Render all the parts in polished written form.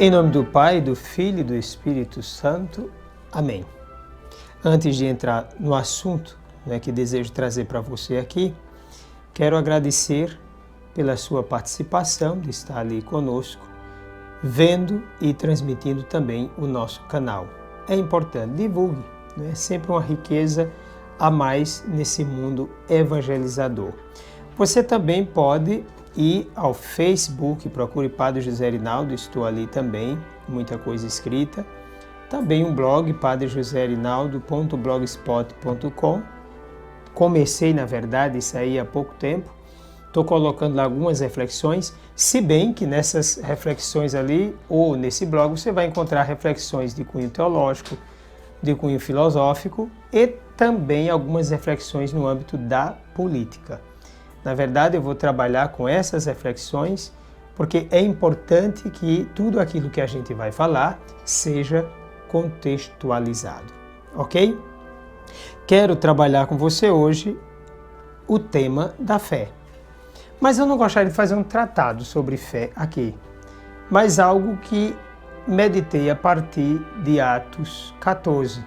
Em nome do Pai, do Filho e do Espírito Santo. Amém. Antes de entrar no assunto que desejo trazer para você aqui, quero agradecer pela sua participação, de estar ali conosco, vendo e transmitindo também o nosso canal. É importante, divulgue, é sempre uma riqueza a mais nesse mundo evangelizador. Você também pode ir ao Facebook, procure Padre José Rinaldo, estou ali também, muita coisa escrita. Também um blog, padrejoserinaldo.blogspot.com. Comecei, na verdade, isso aí há pouco tempo. Estou colocando lá algumas reflexões, se bem que nessas reflexões ali, ou nesse blog, você vai encontrar reflexões de cunho teológico, de cunho filosófico e também algumas reflexões no âmbito da política. Na verdade, eu vou trabalhar com essas reflexões porque é importante que tudo aquilo que a gente vai falar seja contextualizado, ok? Quero trabalhar com você hoje o tema da fé. Mas eu não gostaria de fazer um tratado sobre fé aqui, mas algo que meditei a partir de Atos 14,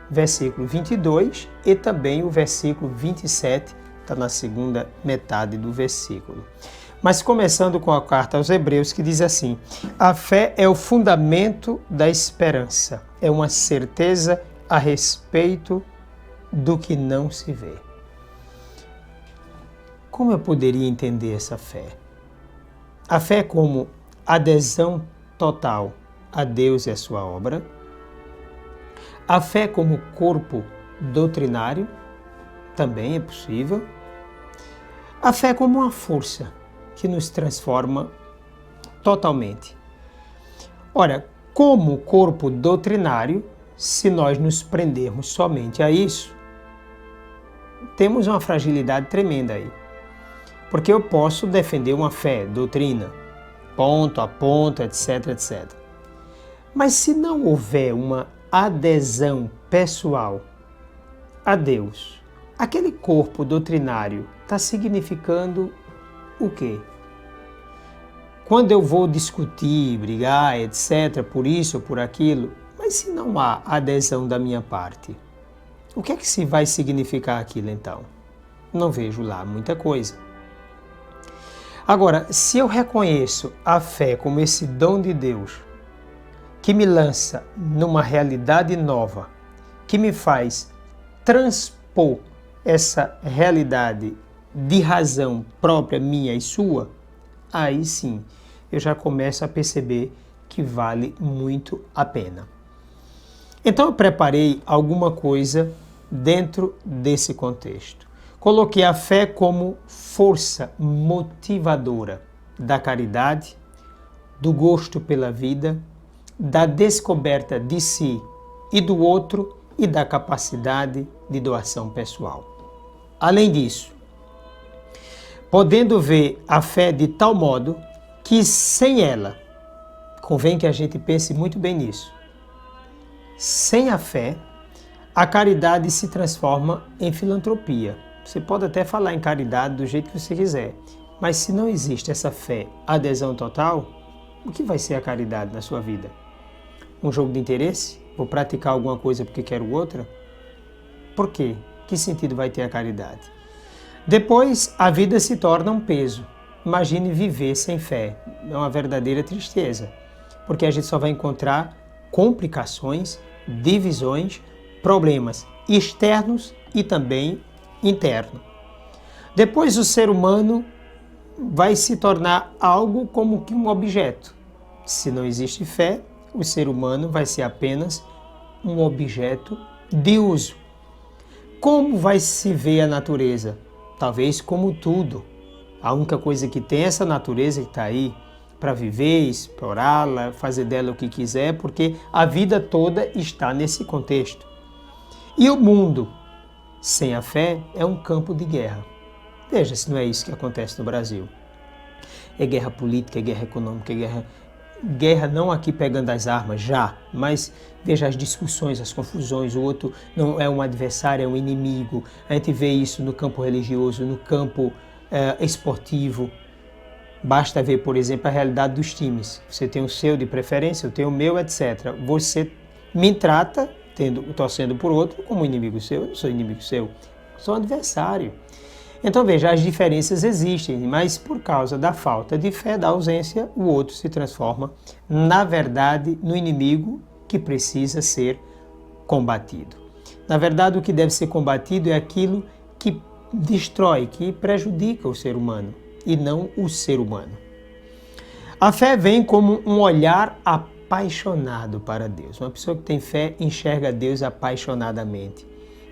versículo 22 e também o versículo 27, está na segunda metade do versículo. Mas começando com a carta aos Hebreus, que diz assim: a fé é o fundamento da esperança, é uma certeza a respeito do que não se vê. Como eu poderia entender essa fé? A fé como adesão total a Deus e a sua obra. A fé como corpo doutrinário, também é possível. A fé como uma força que nos transforma totalmente. Ora, como corpo doutrinário, se nós nos prendermos somente a isso, temos uma fragilidade tremenda aí. Porque eu posso defender uma fé, doutrina, ponto a ponto, etc, etc. Mas se não houver uma adesão pessoal a Deus, aquele corpo doutrinário está significando o quê? Quando eu vou discutir, brigar, etc, por isso ou por aquilo, mas se não há adesão da minha parte, o que é que se vai significar aquilo então? Não vejo lá muita coisa. Agora, se eu reconheço a fé como esse dom de Deus, que me lança numa realidade nova, que me faz transpor essa realidade de razão própria minha e sua, aí sim eu já começo a perceber que vale muito a pena. Então eu preparei alguma coisa dentro desse contexto. Coloquei a fé como força motivadora da caridade, do gosto pela vida, da descoberta de si e do outro e da capacidade de doação pessoal. Além disso, podendo ver a fé de tal modo que sem ela, convém que a gente pense muito bem nisso, sem a fé, a caridade se transforma em filantropia. Você pode até falar em caridade do jeito que você quiser, mas se não existe essa fé, adesão total, o que vai ser a caridade na sua vida? Um jogo de interesse? Vou praticar alguma coisa porque quero outra? Por quê? Que sentido vai ter a caridade? Depois, a vida se torna um peso. Imagine viver sem fé. É uma verdadeira tristeza, porque a gente só vai encontrar complicações, divisões, problemas externos e também interno. Depois o ser humano vai se tornar algo como que um objeto. Se não existe fé, o ser humano vai ser apenas um objeto de uso. Como vai se ver a natureza? Talvez como tudo. A única coisa que tem é essa natureza que está aí para viver, explorá-la, fazer dela o que quiser, porque a vida toda está nesse contexto. E o mundo sem a fé é um campo de guerra. Veja se não é isso que acontece no Brasil. É guerra política, é guerra econômica, é guerra não aqui pegando as armas já, mas veja as discussões, as confusões, o outro não é um adversário, é um inimigo. A gente vê isso no campo religioso, no campo esportivo. Basta ver, por exemplo, a realidade dos times. Você tem o seu de preferência, eu tenho o meu, etc. Você me trata, torcendo por outro, como inimigo seu. Eu não sou inimigo seu, sou adversário. Então veja, as diferenças existem, mas por causa da falta de fé, da ausência, o outro se transforma, na verdade, no inimigo que precisa ser combatido. Na verdade, o que deve ser combatido é aquilo que destrói, que prejudica o ser humano, e não o ser humano. A fé vem como um olhar apaixonado para Deus. Uma pessoa que tem fé enxerga Deus apaixonadamente.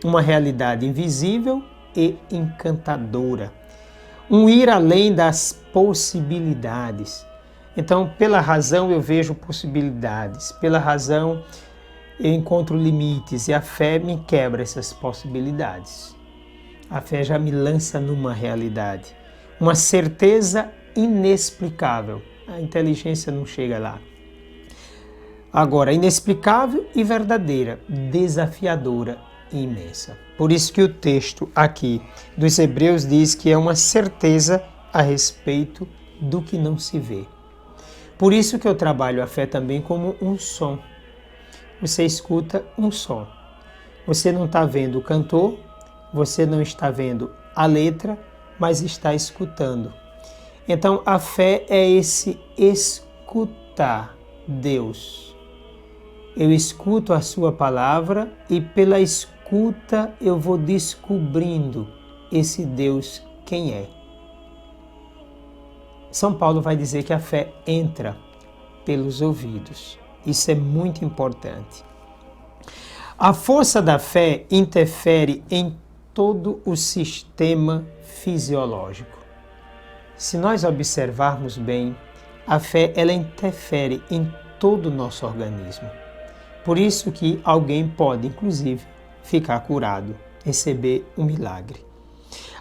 Uma realidade invisível e encantadora. Um ir além das possibilidades. Então, pela razão eu vejo possibilidades, pela razão eu encontro limites e a fé me quebra essas possibilidades. A fé já me lança numa realidade, uma certeza inexplicável. A inteligência não chega lá. Agora, inexplicável e verdadeira, desafiadora e imensa. Por isso que o texto aqui dos Hebreus diz que é uma certeza a respeito do que não se vê. Por isso que eu trabalho a fé também como um som. Você escuta um som. Você não está vendo o cantor, você não está vendo a letra, mas está escutando. Então a fé é esse escutar Deus. Eu escuto a sua palavra e pela escuta eu vou descobrindo esse Deus quem é. São Paulo vai dizer que a fé entra pelos ouvidos. Isso é muito importante. A força da fé interfere em todo o sistema fisiológico. Se nós observarmos bem, a fé ela interfere em todo o nosso organismo. Por isso que alguém pode, inclusive, ficar curado, receber um milagre.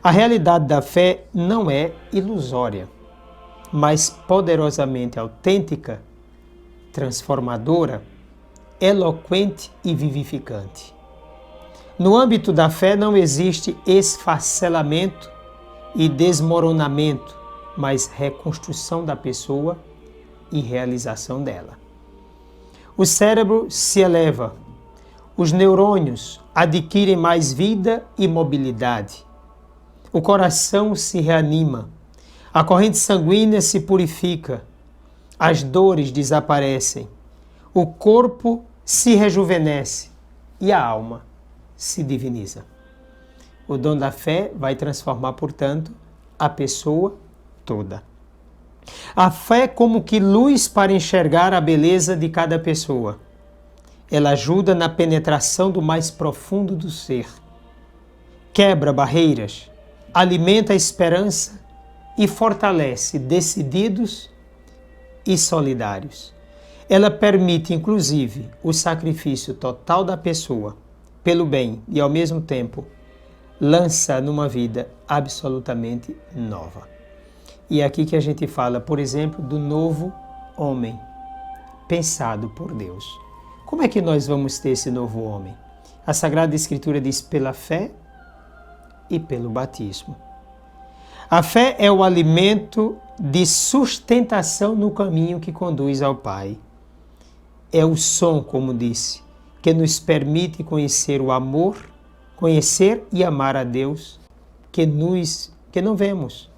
A realidade da fé não é ilusória, mas poderosamente autêntica, transformadora, eloquente e vivificante. No âmbito da fé não existe esfacelamento e desmoronamento, mas reconstrução da pessoa e realização dela. O cérebro se eleva, os neurônios adquirem mais vida e mobilidade, o coração se reanima, a corrente sanguínea se purifica, as dores desaparecem, o corpo se rejuvenesce e a alma se diviniza. O dom da fé vai transformar, portanto, a pessoa toda. A fé é como que luz para enxergar a beleza de cada pessoa. Ela ajuda na penetração do mais profundo do ser. Quebra barreiras, alimenta a esperança e fortalece decididos e solidários. Ela permite, inclusive, o sacrifício total da pessoa pelo bem e, ao mesmo tempo, lança numa vida absolutamente nova. E é aqui que a gente fala, por exemplo, do novo homem, pensado por Deus. Como é que nós vamos ter esse novo homem? A Sagrada Escritura diz pela fé e pelo batismo. A fé é o alimento de sustentação no caminho que conduz ao Pai. É o som, como disse, que nos permite conhecer o amor, conhecer e amar a Deus que não vemos.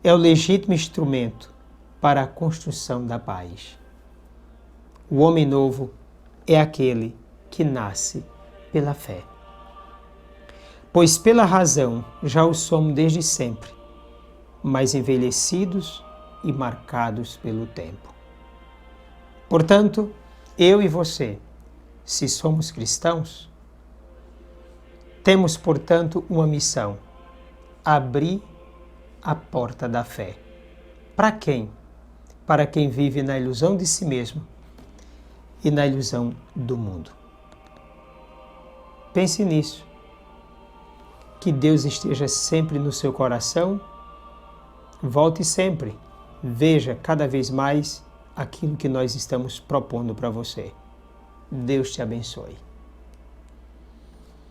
É o legítimo instrumento para a construção da paz. O homem novo é aquele que nasce pela fé. Pois pela razão já o somos desde sempre, mas envelhecidos e marcados pelo tempo. Portanto, eu e você, se somos cristãos, temos, portanto, uma missão: abrir a porta da fé. Para quem? Para quem vive na ilusão de si mesmo e na ilusão do mundo. Pense nisso. Que Deus esteja sempre no seu coração. Volte sempre. Veja cada vez mais aquilo que nós estamos propondo para você. Deus te abençoe.